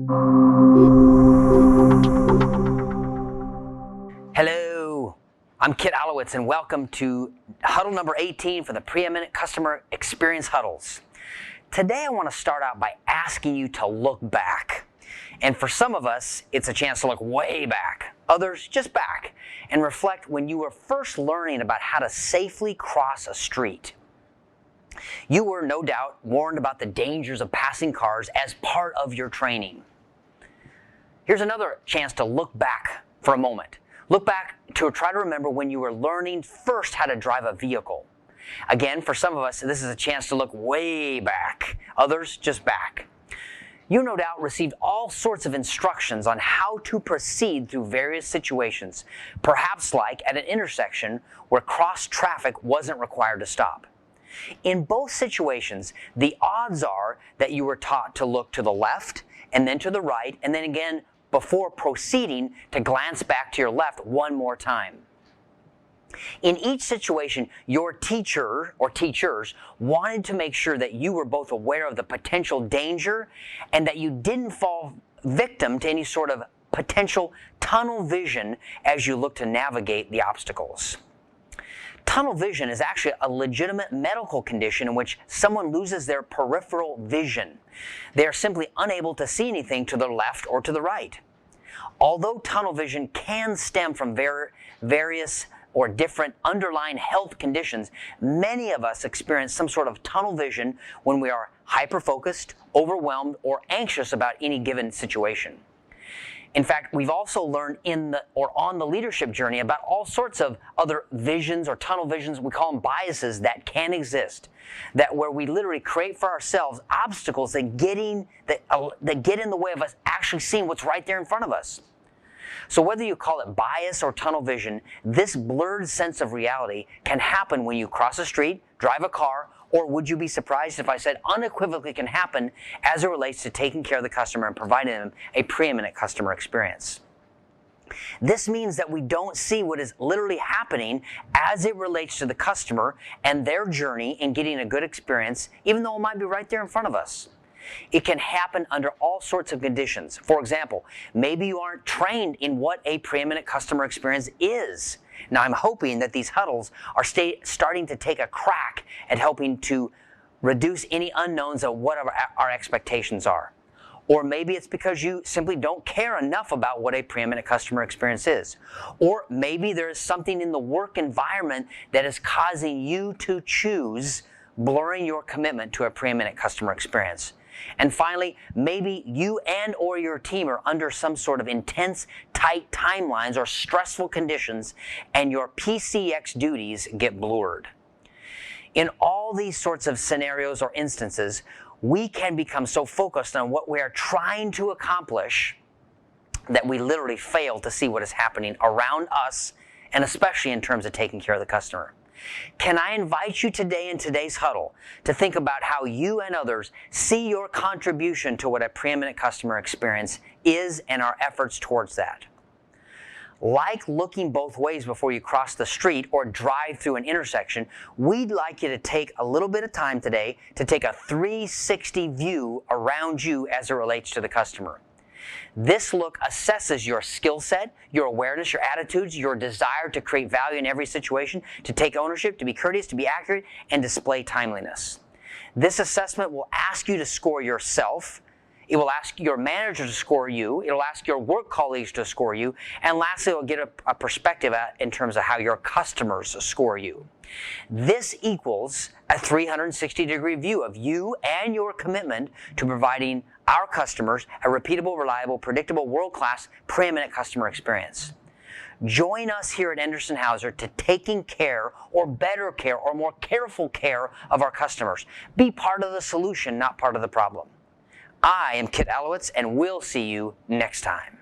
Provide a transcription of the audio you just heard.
Hello, I'm Kit Allowitz and welcome to Huddle number 18 for the Preeminent Customer Experience Huddles. Today I want to start out by asking you to look back. And for some of us, it's a chance to look way back. Others, just back, and reflect when you were first learning about how to safely cross a street. You were, no doubt, warned about the dangers of passing cars as part of your training. Here's another chance to look back for a moment. Look back to try to remember when you were learning first how to drive a vehicle. Again, for some of us, this is a chance to look way back. Others, just back. You no doubt received all sorts of instructions on how to proceed through various situations, perhaps like at an intersection where cross traffic wasn't required to stop. In both situations, the odds are that you were taught to look to the left and then to the right, and then again before proceeding to glance back to your left one more time. In each situation, your teacher or teachers wanted to make sure that you were both aware of the potential danger and that you didn't fall victim to any sort of potential tunnel vision as you look to navigate the obstacles. Tunnel vision is actually a legitimate medical condition in which someone loses their peripheral vision. They are simply unable to see anything to the left or to the right. Although tunnel vision can stem from various or different underlying health conditions, many of us experience some sort of tunnel vision when we are hyper-focused, overwhelmed, or anxious about any given situation. In fact, we've also learned on the leadership journey about all sorts of other visions or tunnel visions, we call them biases, that can exist. That where we literally create for ourselves obstacles that get in the way of us actually seeing what's right there in front of us. So whether you call it bias or tunnel vision, this blurred sense of reality can happen when you cross a street, drive a car, or would you be surprised if I said unequivocally can happen as it relates to taking care of the customer and providing them a preeminent customer experience. This means that we don't see what is literally happening as it relates to the customer and their journey in getting a good experience, even though it might be right there in front of us. It can happen under all sorts of conditions. For example, maybe you aren't trained in what a preeminent customer experience is. Now, I'm hoping that these huddles are starting to take a crack at helping to reduce any unknowns of what our expectations are. Or maybe it's because you simply don't care enough about what a preeminent customer experience is. Or maybe there is something in the work environment that is causing you to choose blurring your commitment to a preeminent customer experience. And finally, maybe you and or your team are under some sort of intense, tight timelines or stressful conditions, and your pcX duties get blurred. In all these sorts of scenarios or instances, we can become so focused on what we are trying to accomplish that we literally fail to see what is happening around us, and especially in terms of taking care of the customer. Can I invite you today in today's huddle to think about how you and others see your contribution to what a preeminent customer experience is and our efforts towards that? Like looking both ways before you cross the street or drive through an intersection, we'd like you to take a little bit of time today to take a 360 view around you as it relates to the customer. This look assesses your skill set, your awareness, your attitudes, your desire to create value in every situation, to take ownership, to be courteous, to be accurate, and display timeliness. This assessment will ask you to score yourself. It will ask your manager to score you. It will ask your work colleagues to score you. And lastly, it will get a perspective in terms of how your customers score you. This equals a 360-degree view of you and your commitment to providing our customers a repeatable, reliable, predictable, world-class, preeminent customer experience. Join us here at Anderson Hauser to taking care or better care or more careful care of our customers. Be part of the solution, not part of the problem. I am Kit Allowitz, and we'll see you next time.